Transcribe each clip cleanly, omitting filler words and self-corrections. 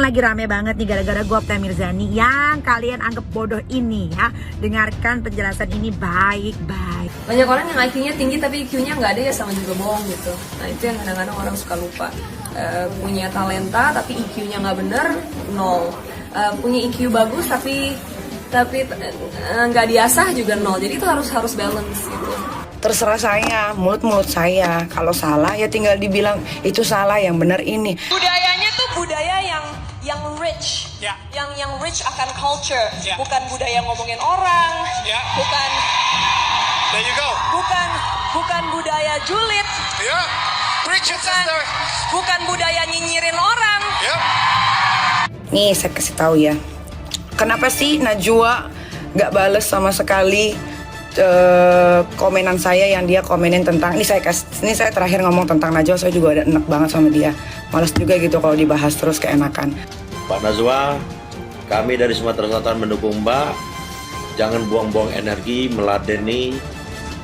lagi rame banget nih gara-gara gue Opta Mirzani yang kalian anggap bodoh ini ya. Dengarkan penjelasan ini baik-baik. Banyak orang yang IQ-nya tinggi tapi IQ-nya nggak ada ya sama juga bohong gitu. Nah itu yang kadang-kadang orang suka lupa. Punya talenta tapi IQ-nya nggak bener, nol. Punya IQ bagus tapi nggak diasah juga nol. Jadi itu harus balance gitu. Terserah saya, mulut saya. Kalau salah ya tinggal dibilang itu salah, yang benar ini. Budayanya tuh budaya yang rich, yang rich akan culture, bukan budaya ngomongin orang, bukan, there you go, bukan budaya julid, bukan budaya nyinyirin orang. Nih saya kasih tahu ya, kenapa sih Najwa nggak bales sama sekali komenan saya yang dia komenin tentang ini saya terakhir ngomong tentang Najwa, saya juga ada enak banget sama dia, malas juga gitu kalau dibahas terus keenakan. Mbak Najwa, kami dari Sumatera Selatan mendukung Mbak. Jangan buang-buang energi meladeni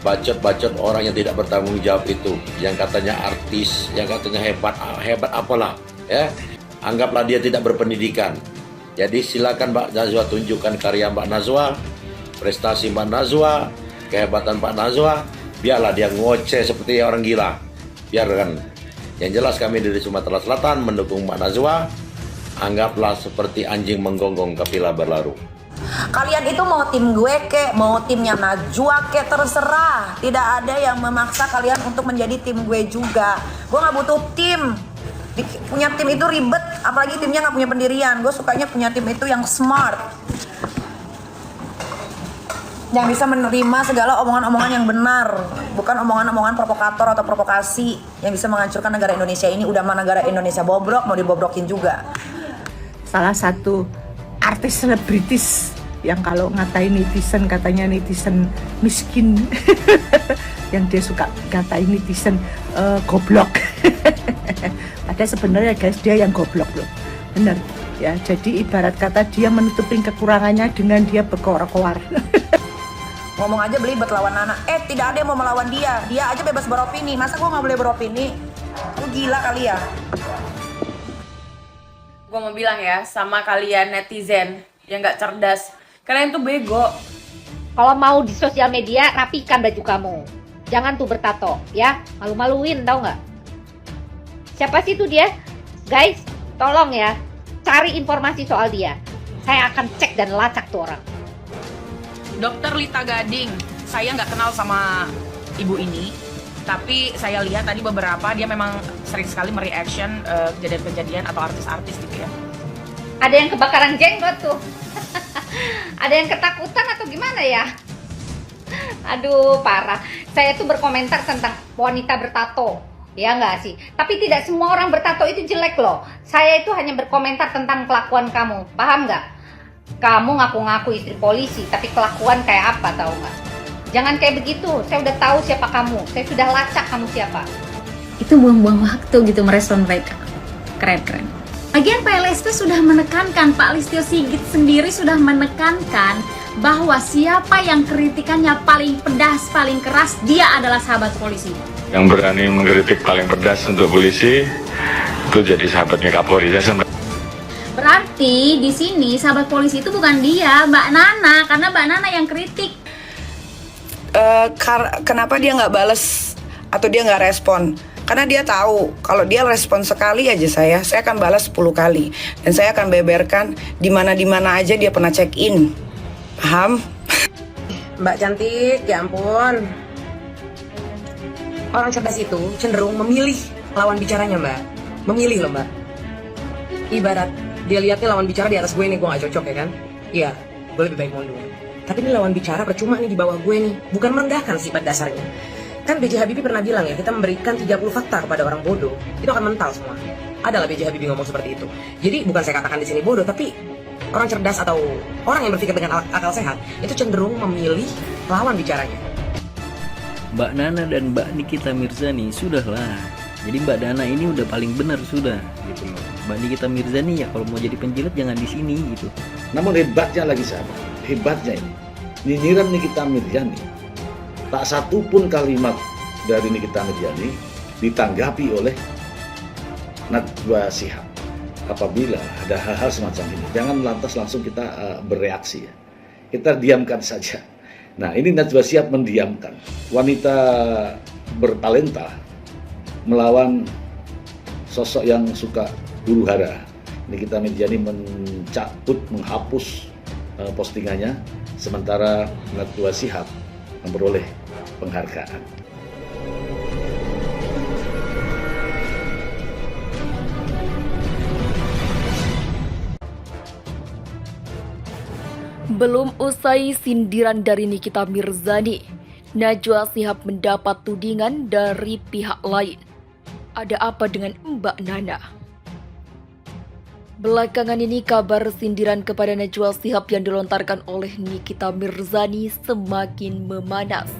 bacot-bacot orang yang tidak bertanggung jawab itu, yang katanya artis, yang katanya hebat apalah ya. Anggaplah dia tidak berpendidikan. Jadi silakan Mbak Najwa tunjukkan karya Mbak Najwa, prestasi Mbak Najwa, kehebatan Pak Najwa. Biarlah dia ngoceh seperti orang gila. Biarkan. Yang jelas kami dari Sumatera Selatan mendukung Mbak Najwa. Anggaplah seperti anjing menggonggong kafilah berlaru. Kalian itu mau tim gue kek, mau timnya Najwa kek, terserah. Tidak ada yang memaksa kalian untuk menjadi tim gue juga. Gue gak butuh tim. Punya tim itu ribet, apalagi timnya gak punya pendirian. Gue sukanya punya tim itu yang smart, yang bisa menerima segala omongan-omongan yang benar, bukan omongan-omongan provokator atau provokasi yang bisa menghancurkan negara Indonesia ini. Udah mah negara Indonesia bobrok, mau dibobrokin juga. Salah satu artis selebritis yang kalau ngatain netizen katanya netizen miskin yang dia suka ngatain netizen goblok. Padahal sebenarnya guys dia yang goblok loh, bener ya. Jadi ibarat kata dia menutupin kekurangannya dengan dia berkoar-koar. Ngomong aja belibet lawan Nana. Tidak ada yang mau melawan dia. Dia aja bebas beropini. Masa gue gak boleh beropini? Lu gila kali ya? Gue mau bilang ya sama kalian netizen yang gak cerdas, kalian tuh bego. Kalau mau di sosial media, rapikan baju kamu. Jangan tuh bertato, ya. Malu-maluin, tau gak? Siapa sih itu dia? Guys, tolong ya. Cari informasi soal dia. Saya akan cek dan lacak tuh orang. Dokter Lita Gading, saya nggak kenal sama ibu ini, tapi saya lihat tadi beberapa dia memang sering sekali mereaction kejadian-kejadian atau artis-artis gitu ya. Ada yang kebakaran jenggot tuh. Ada yang ketakutan atau gimana ya? Aduh, parah. Saya tuh berkomentar tentang wanita bertato, ya nggak sih? Tapi tidak semua orang bertato itu jelek loh. Saya itu hanya berkomentar tentang kelakuan kamu, paham nggak? Kamu ngaku-ngaku istri polisi, tapi kelakuan kayak apa tahu nggak? Jangan kayak begitu. Saya udah tahu siapa kamu. Saya sudah lacak kamu siapa. Itu buang-buang waktu gitu merespon mereka. Keren. Lagian Pak LSP sudah menekankan, Pak Listio Sigit sendiri sudah menekankan bahwa siapa yang kritikannya paling pedas, paling keras, dia adalah sahabat polisi. Yang berani mengkritik paling pedas untuk polisi itu jadi sahabatnya Kapolri. Berarti di sini sahabat polisi itu bukan dia, Mbak Nana, karena Mbak Nana yang kritik. Kenapa dia nggak bales atau dia nggak respon? Karena dia tahu kalau dia respon sekali aja saya akan balas 10 kali dan saya akan beberkan di mana aja dia pernah check in. Paham? Mbak cantik, ya ampun. Orang cerdas itu cenderung memilih lawan bicaranya, Mbak. Memilih loh, Mbak. Ibarat dia lihatnya lawan bicara di atas gue nih, gue gak cocok ya kan? Iya, gue lebih baik mundur. Tapi ini lawan bicara percuma nih di bawah gue nih. Bukan merendahkan sifat dasarnya. Kan B.J. Habibie pernah bilang ya, kita memberikan 30 fakta kepada orang bodoh, itu akan mental semua. Adalah B.J. Habibie ngomong seperti itu. Jadi bukan saya katakan di sini bodoh, tapi orang cerdas atau orang yang berpikir dengan akal sehat itu cenderung memilih lawan bicaranya. Mbak Nana dan Mbak Nikita Mirzani sudahlah. Jadi Mbak Nana ini udah paling benar sudah gitu loh. Mbak Nikita Mirzani ya kalau mau jadi penjilat jangan di sini gitu. Namun hebatnya lagi sama. Hebatnya ini nyinyiran Nikita Mirzani, tak satu pun kalimat dari Nikita Mirzani ditanggapi oleh Najwa Shihab. apabila ada hal-hal semacam ini, jangan lantas langsung kita bereaksi ya. Kita diamkan saja. Nah, ini Najwa Shihab mendiamkan wanita bertalenta melawan sosok yang suka huru-hara. Nikita Mirzani mencabut, menghapus postingannya, sementara Najwa Shihab memperoleh penghargaan. Belum usai sindiran dari Nikita Mirzani, Najwa Shihab mendapat tudingan dari pihak lain. Ada apa dengan Mbak Nana? Belakangan ini kabar sindiran kepada Najwa Shihab yang dilontarkan oleh Nikita Mirzani semakin memanas.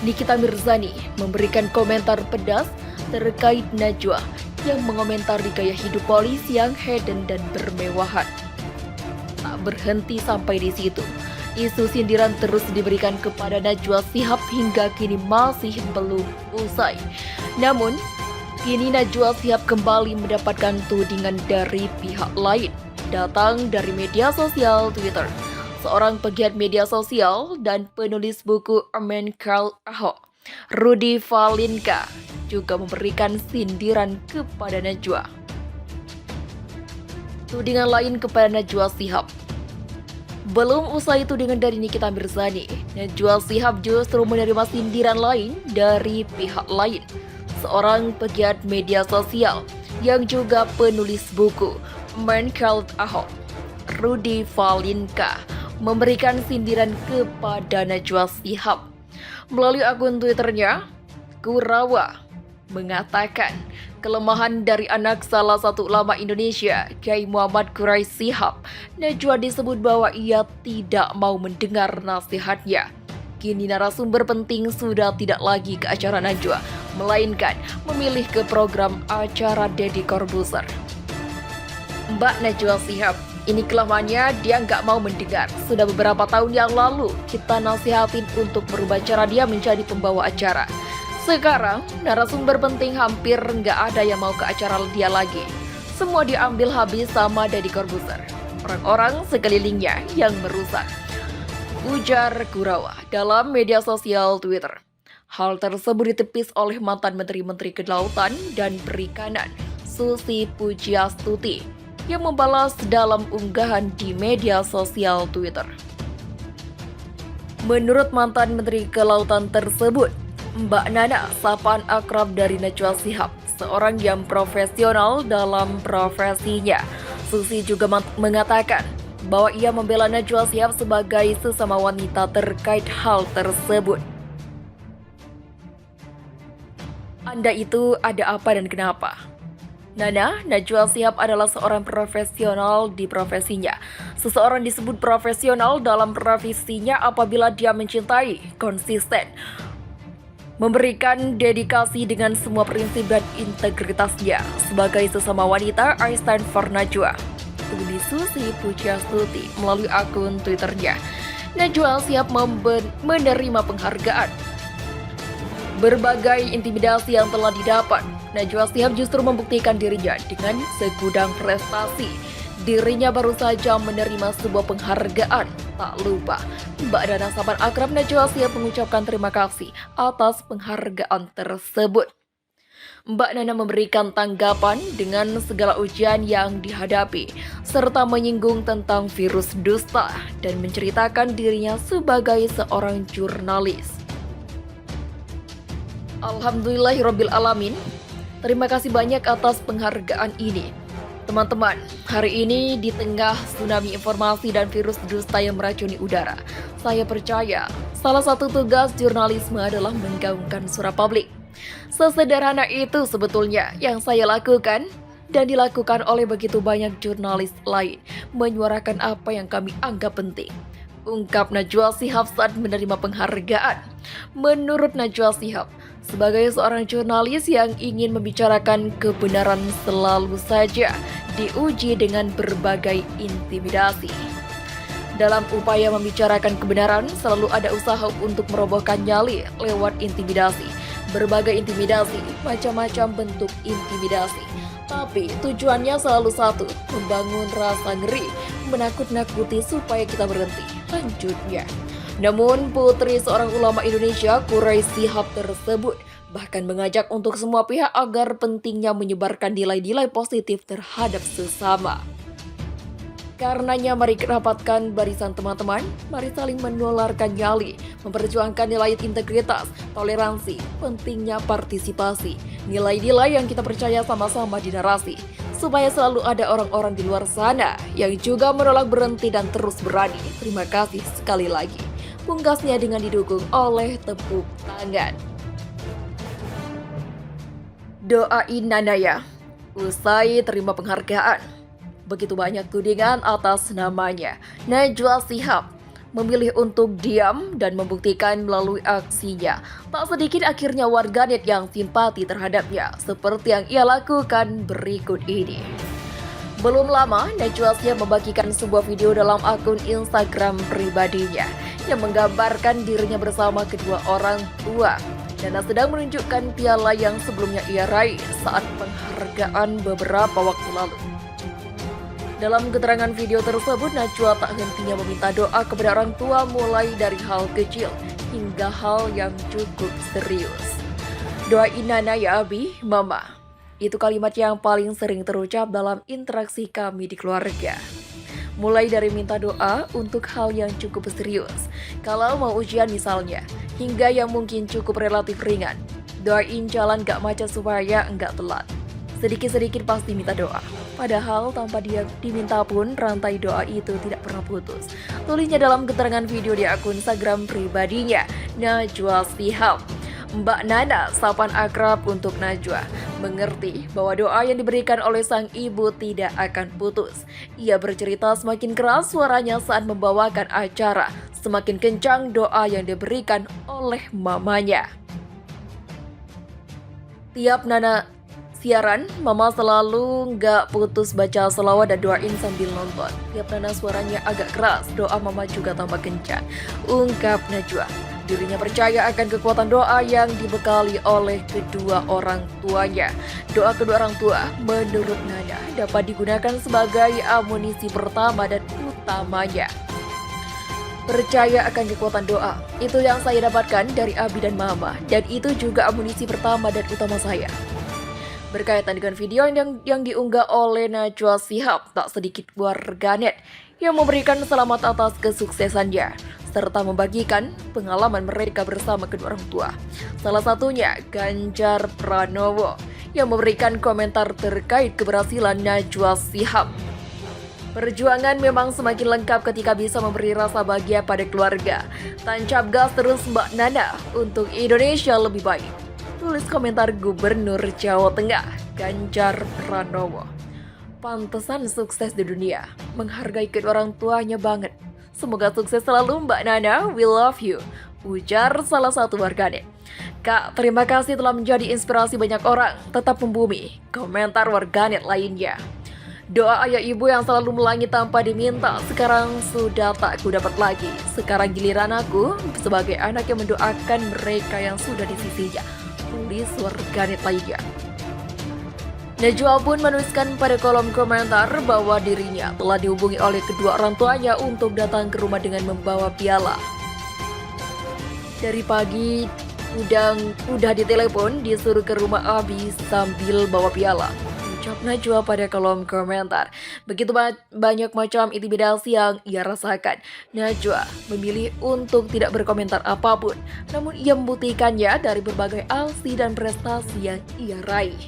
Nikita Mirzani memberikan komentar pedas terkait Najwa yang mengomentari gaya hidup polisi yang hedon dan bermewahan. Tak berhenti sampai di situ, isu sindiran terus diberikan kepada Najwa Shihab hingga kini masih belum usai. Namun, kini Najwa Shihab kembali mendapatkan tudingan dari pihak lain, datang dari media sosial Twitter. Seorang pegiat media sosial dan penulis buku Armen Karl Ahok, Rudy Valinka, juga memberikan sindiran kepada Najwa. Tudingan lain kepada Najwa Shihab. Belum usai tudingan dari Nikita Mirzani, Najwa Shihab justru menerima sindiran lain dari pihak lain. Seorang pegiat media sosial yang juga penulis buku, Armen Karl Ahok, Rudy Valinka, memberikan sindiran kepada Najwa Shihab. Melalui akun Twitternya, Kurawa mengatakan kelemahan dari anak salah satu ulama Indonesia, Kiai Muhammad Quraisy Shihab, Najwa disebut bahwa ia tidak mau mendengar nasihatnya. Kini narasumber penting sudah tidak lagi ke acara Najwa, melainkan memilih ke program acara Deddy Corbuzier. Mbak Najwa Shihab, ini kelemahannya, dia nggak mau mendengar. Sudah beberapa tahun yang lalu kita nasihatin untuk merubah cara dia menjadi pembawa acara. Sekarang, narasumber penting hampir nggak ada yang mau ke acara dia lagi. Semua diambil habis sama Deddy Corbuzier. Orang-orang sekelilingnya yang merusak. Ujar Kurawa dalam media sosial Twitter. Hal tersebut ditepis oleh mantan Menteri Kelautan dan Perikanan, Susi Pujiastuti, yang membalas dalam unggahan di media sosial Twitter. Menurut mantan Menteri Kelautan tersebut, Mbak Nana, sapaan akrab dari Najwa Shihab, seorang yang profesional dalam profesinya. Susi juga mengatakan bahwa ia membela Najwa Shihab sebagai sesama wanita terkait hal tersebut. Anda itu ada apa dan kenapa? Nana, Najwa Shihab adalah seorang profesional di profesinya. Seseorang disebut profesional dalam profesinya apabila dia mencintai, konsisten, memberikan dedikasi dengan semua prinsip dan integritasnya. Sebagai sesama wanita, I stand for Najwa, tulis Susi Pujiastuti melalui akun Twitternya. Najwa Shihab menerima penghargaan. Berbagai intimidasi yang telah didapat, Najwa Shihab justru membuktikan dirinya dengan segudang prestasi. Dirinya baru saja menerima sebuah penghargaan. Tak lupa, Mbak Nana, sahabat akrab Najwa Shihab, mengucapkan terima kasih atas penghargaan tersebut. Mbak Nana memberikan tanggapan dengan segala ujian yang dihadapi, serta menyinggung tentang virus dusta dan menceritakan dirinya sebagai seorang jurnalis. Alhamdulillahirrabbilalamin. Terima kasih banyak atas penghargaan ini. Teman-teman, hari ini di tengah tsunami informasi dan virus dusta yang meracuni udara, saya percaya salah satu tugas jurnalisme adalah menggaungkan suara publik. Sesederhana itu sebetulnya yang saya lakukan dan dilakukan oleh begitu banyak jurnalis lain, menyuarakan apa yang kami anggap penting. Ungkap Najwa Shihab saat menerima penghargaan. Menurut Najwa Shihab, sebagai seorang jurnalis yang ingin membicarakan kebenaran selalu saja diuji dengan berbagai intimidasi. Dalam upaya membicarakan kebenaran, selalu ada usaha untuk merobohkan nyali lewat intimidasi. Berbagai intimidasi, macam-macam bentuk intimidasi. Tapi tujuannya selalu satu, membangun rasa ngeri, menakut-nakuti supaya kita berhenti. Lanjutnya. Namun putri seorang ulama Indonesia, Quraisy Shihab tersebut bahkan mengajak untuk semua pihak agar pentingnya menyebarkan nilai-nilai positif terhadap sesama. Karenanya mari rapatkan barisan teman-teman, mari saling menularkan nyali, memperjuangkan nilai integritas, toleransi, pentingnya partisipasi, nilai-nilai yang kita percaya sama-sama di narasi, supaya selalu ada orang-orang di luar sana yang juga menolak berhenti dan terus berani. Terima kasih sekali lagi. Pungkasnya dengan didukung oleh tepuk tangan. Doain Nanaya, usai terima penghargaan. Begitu banyak tudingan atas namanya, Najwa Shihab memilih untuk diam dan membuktikan melalui aksinya. Tak sedikit akhirnya warganet yang simpati terhadapnya, seperti yang ia lakukan berikut ini. Belum lama, Najwa Shihab membagikan sebuah video dalam akun Instagram pribadinya yang menggambarkan dirinya bersama kedua orang tua dan sedang menunjukkan piala yang sebelumnya ia raih saat penghargaan beberapa waktu lalu. Dalam keterangan video tersebut, Najwa tak hentinya meminta doa kepada orang tua mulai dari hal kecil hingga hal yang cukup serius. Doain Nana ya Abi, Mama. Itu kalimat yang paling sering terucap dalam interaksi kami di keluarga. Mulai dari minta doa untuk hal yang cukup serius, kalau mau ujian misalnya, hingga yang mungkin cukup relatif ringan. Doain jalan gak macet supaya enggak telat. Sedikit-sedikit pasti minta doa. Padahal tanpa dia diminta pun rantai doa itu tidak pernah putus. Tulisnya dalam keterangan video di akun Instagram pribadinya, Najwa Shihab. Mbak Nana, sapaan akrab untuk Najwa, mengerti bahwa doa yang diberikan oleh sang ibu tidak akan putus. Ia bercerita semakin keras suaranya saat membawakan acara, semakin kencang doa yang diberikan oleh mamanya. Tiap Nana siaran, Mama selalu nggak putus baca selawat dan doain sambil nonton. Tiap Nana suaranya agak keras, doa Mama juga tambah kencang. Ungkap Najwa, dirinya percaya akan kekuatan doa yang dibekali oleh kedua orang tuanya. Doa kedua orang tua, menurut Nana, dapat digunakan sebagai amunisi pertama dan utamanya. Percaya akan kekuatan doa, itu yang saya dapatkan dari Abi dan Mama, dan itu juga amunisi pertama dan utama saya. Berkaitan dengan video yang diunggah oleh Najwa Shihab, tak sedikit warganet yang memberikan selamat atas kesuksesannya, serta membagikan pengalaman mereka bersama kedua orang tua. Salah satunya Ganjar Pranowo yang memberikan komentar terkait keberhasilan Najwa Shihab. Perjuangan memang semakin lengkap ketika bisa memberi rasa bahagia pada keluarga. Tancap gas terus Mbak Nana untuk Indonesia lebih baik. Tulis komentar Gubernur Jawa Tengah, Ganjar Pranowo. Pantesan sukses di dunia, menghargai kedua orang tuanya banget. Semoga sukses selalu Mbak Nana, we love you, ujar salah satu warganet. Kak, terima kasih telah menjadi inspirasi banyak orang, tetap membumi, komentar warganet lainnya. Doa ayah ibu yang selalu melangit tanpa diminta, sekarang sudah tak ku dapat lagi. Sekarang giliran aku sebagai anak yang mendoakan mereka yang sudah di sisinya. Tulis warganet lainnya. Najwa pun menuliskan pada kolom komentar bahwa dirinya telah dihubungi oleh kedua orang tuanya untuk datang ke rumah dengan membawa piala. Dari pagi udah ditelepon disuruh ke rumah Abi sambil bawa piala, ucap Najwa pada kolom komentar. Begitu banyak macam intimidasi yang ia rasakan. Najwa memilih untuk tidak berkomentar apapun, namun ia membuktikannya dari berbagai aksi dan prestasi yang ia raih.